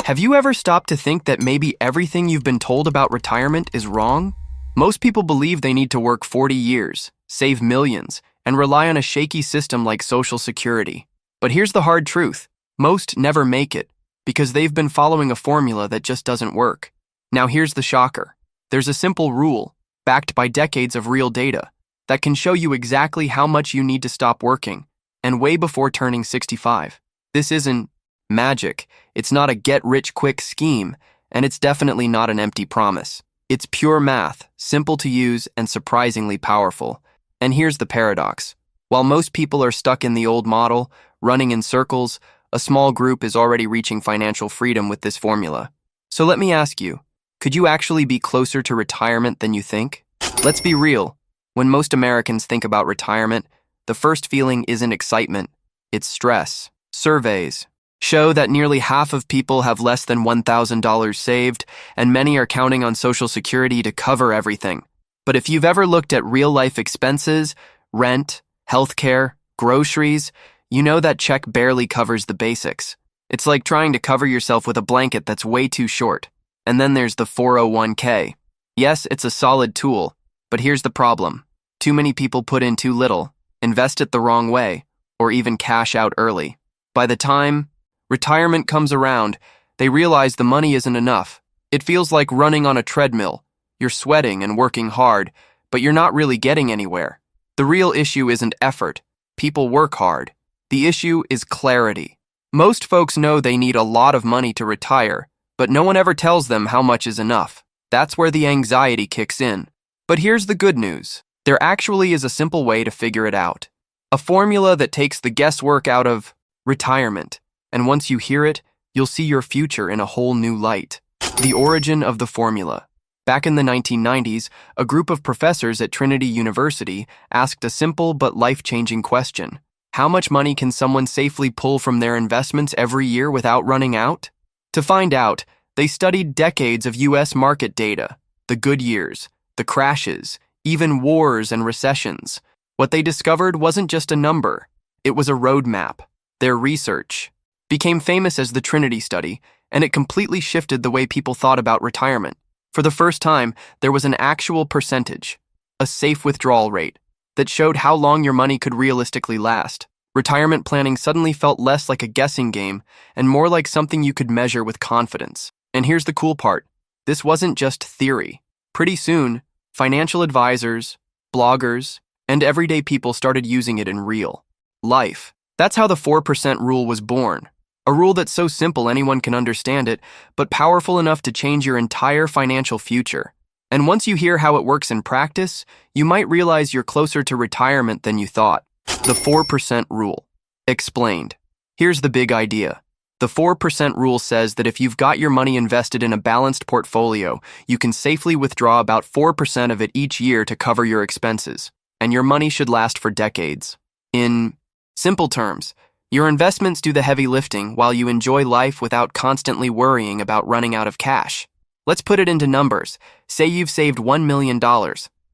Have you ever stopped to think that maybe everything you've been told about retirement is wrong? Most people believe they need to work 40 years, save millions, and rely on a shaky system like Social Security. But here's the hard truth. Most never make it because they've been following a formula that just doesn't work. Now here's the shocker. There's a simple rule, backed by decades of real data, that can show you exactly how much you need to stop working, and way before turning 65. This isn't magic, it's not a get-rich-quick scheme, and it's definitely not an empty promise. It's pure math, simple to use, and surprisingly powerful. And here's the paradox. While most people are stuck in the old model, running in circles, a small group is already reaching financial freedom with this formula. So let me ask you, could you actually be closer to retirement than you think? Let's be real. When most Americans think about retirement, the first feeling isn't excitement, it's stress. Surveys show that nearly half of people have less than $1,000 saved, and many are counting on Social Security to cover everything. But if you've ever looked at real-life expenses, rent, healthcare, groceries, you know that check barely covers the basics. It's like trying to cover yourself with a blanket that's way too short. And then there's the 401k. Yes, it's a solid tool, but here's the problem. Too many people put in too little, invest it the wrong way, or even cash out early. By the time retirement comes around, they realize the money isn't enough. It feels like running on a treadmill. You're sweating and working hard, but you're not really getting anywhere. The real issue isn't effort. People work hard. The issue is clarity. Most folks know they need a lot of money to retire, but no one ever tells them how much is enough. That's where the anxiety kicks in. But here's the good news. There actually is a simple way to figure it out. A formula that takes the guesswork out of retirement. And once you hear it, you'll see your future in a whole new light. The origin of the formula. Back in the 1990s, a group of professors at Trinity University asked a simple but life-changing question. How much money can someone safely pull from their investments every year without running out? To find out, they studied decades of U.S. market data, the good years, the crashes, even wars and recessions. What they discovered wasn't just a number, it was a roadmap. Their research became famous as the Trinity study, and it completely shifted the way people thought about retirement. For the first time, there was an actual percentage, a safe withdrawal rate, that showed how long your money could realistically last. Retirement planning suddenly felt less like a guessing game and more like something you could measure with confidence. And here's the cool part. This wasn't just theory. Pretty soon, financial advisors, bloggers, and everyday people started using it in real life. That's how the 4% rule was born. A rule that's so simple anyone can understand it, but powerful enough to change your entire financial future. And once you hear how it works in practice, you might realize you're closer to retirement than you thought. The 4% rule. Explained. Here's the big idea. The 4% rule says that if you've got your money invested in a balanced portfolio, you can safely withdraw about 4% of it each year to cover your expenses, and your money should last for decades. In simple terms, your investments do the heavy lifting while you enjoy life without constantly worrying about running out of cash. Let's put it into numbers. Say you've saved $1 million.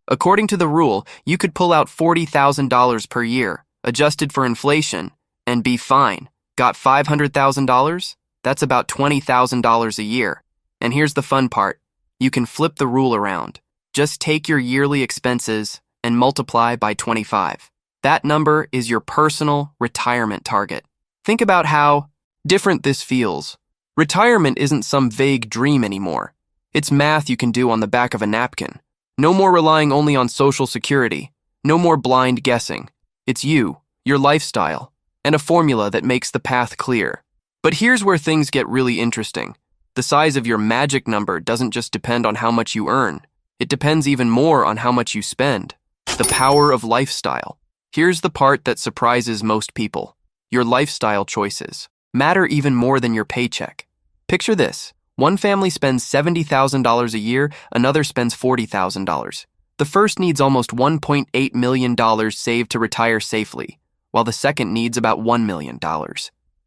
According to the rule, you could pull out $40,000 per year, adjusted for inflation, and be fine. Got $500,000? That's about $20,000 a year. And here's the fun part. You can flip the rule around. Just take your yearly expenses and multiply by 25. That number is your personal retirement target. Think about how different this feels. Retirement isn't some vague dream anymore. It's math you can do on the back of a napkin. No more relying only on Social Security. No more blind guessing. It's you, your lifestyle, and a formula that makes the path clear. But here's where things get really interesting. The size of your magic number doesn't just depend on how much you earn. It depends even more on how much you spend. The power of lifestyle. Here's the part that surprises most people. Your lifestyle choices matter even more than your paycheck. Picture this. One family spends $70,000 a year, another spends $40,000. The first needs almost $1.8 million saved to retire safely, while the second needs about $1 million.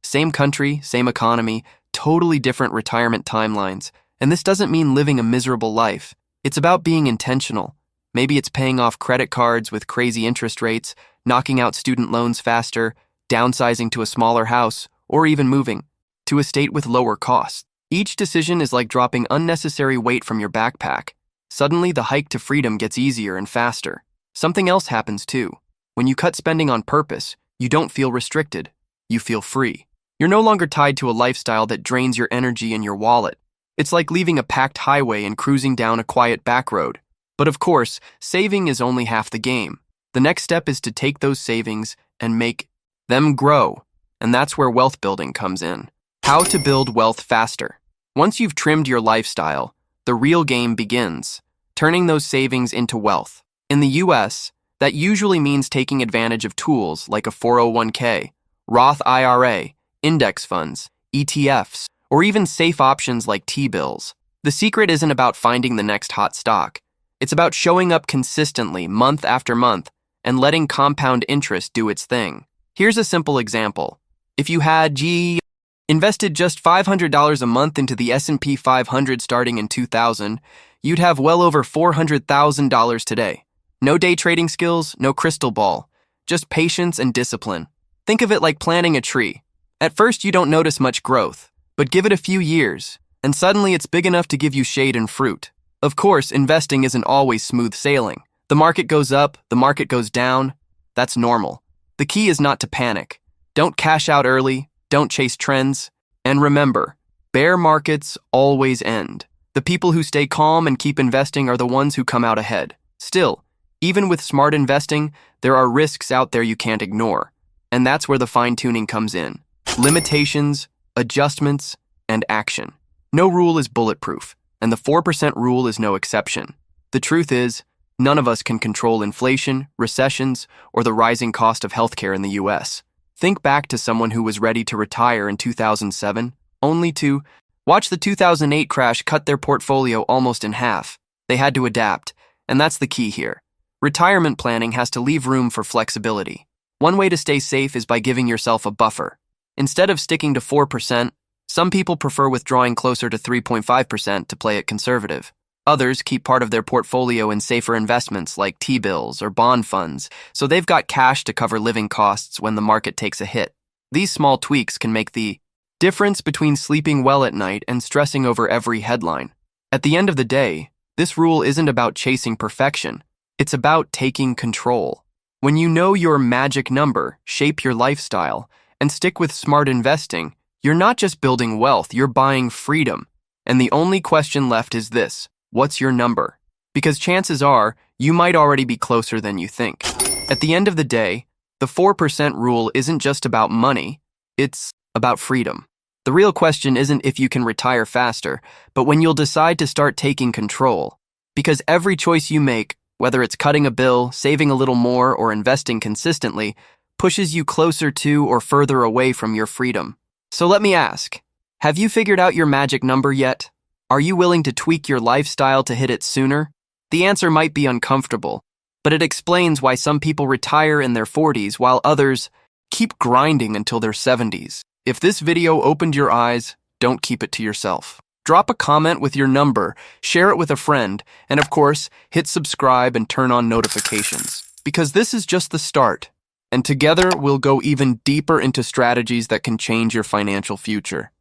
Same country, same economy, totally different retirement timelines. And this doesn't mean living a miserable life. It's about being intentional. Maybe it's paying off credit cards with crazy interest rates, knocking out student loans faster, downsizing to a smaller house, or even moving to a state with lower costs. Each decision is like dropping unnecessary weight from your backpack. Suddenly, the hike to freedom gets easier and faster. Something else happens too. When you cut spending on purpose, you don't feel restricted. You feel free. You're no longer tied to a lifestyle that drains your energy and your wallet. It's like leaving a packed highway and cruising down a quiet back road. But of course, saving is only half the game. The next step is to take those savings and make them grow. And that's where wealth building comes in. How to build wealth faster. Once you've trimmed your lifestyle, the real game begins, turning those savings into wealth. In the US, that usually means taking advantage of tools like a 401k, Roth IRA, index funds, ETFs, or even safe options like T-bills. The secret isn't about finding the next hot stock. It's about showing up consistently month after month and letting compound interest do its thing. Here's a simple example. If you had invested just $500 a month into the S&P 500 starting in 2000, you'd have well over $400,000 today. No day trading skills, no crystal ball, just patience and discipline. Think of it like planting a tree. At first, you don't notice much growth, but give it a few years, and suddenly it's big enough to give you shade and fruit. Of course, investing isn't always smooth sailing. The market goes up, the market goes down. That's normal. The key is not to panic. Don't cash out early, don't chase trends, and remember, bear markets always end. The people who stay calm and keep investing are the ones who come out ahead. Still, even with smart investing, there are risks out there you can't ignore. And that's where the fine-tuning comes in. Limitations, adjustments, and action. No rule is bulletproof, and the 4% rule is no exception. The truth is, none of us can control inflation, recessions, or the rising cost of healthcare in the US. Think back to someone who was ready to retire in 2007, only to watch the 2008 crash cut their portfolio almost in half. They had to adapt, and that's the key here. Retirement planning has to leave room for flexibility. One way to stay safe is by giving yourself a buffer. Instead of sticking to 4%, some people prefer withdrawing closer to 3.5% to play it conservative. Others keep part of their portfolio in safer investments like T-bills or bond funds, so they've got cash to cover living costs when the market takes a hit. These small tweaks can make the difference between sleeping well at night and stressing over every headline. At the end of the day, this rule isn't about chasing perfection. It's about taking control. When you know your magic number, shape your lifestyle, and stick with smart investing, you're not just building wealth, you're buying freedom. And the only question left is this: what's your number? Because chances are, you might already be closer than you think. At the end of the day, the 4% rule isn't just about money, it's about freedom. The real question isn't if you can retire faster, but when you'll decide to start taking control. Because every choice you make, whether it's cutting a bill, saving a little more, or investing consistently, pushes you closer to or further away from your freedom. So let me ask, have you figured out your magic number yet? Are you willing to tweak your lifestyle to hit it sooner? The answer might be uncomfortable, but it explains why some people retire in their 40s while others keep grinding until their 70s. If this video opened your eyes, don't keep it to yourself. Drop a comment with your number, share it with a friend, and of course, hit subscribe and turn on notifications. Because this is just the start. And together, we'll go even deeper into strategies that can change your financial future.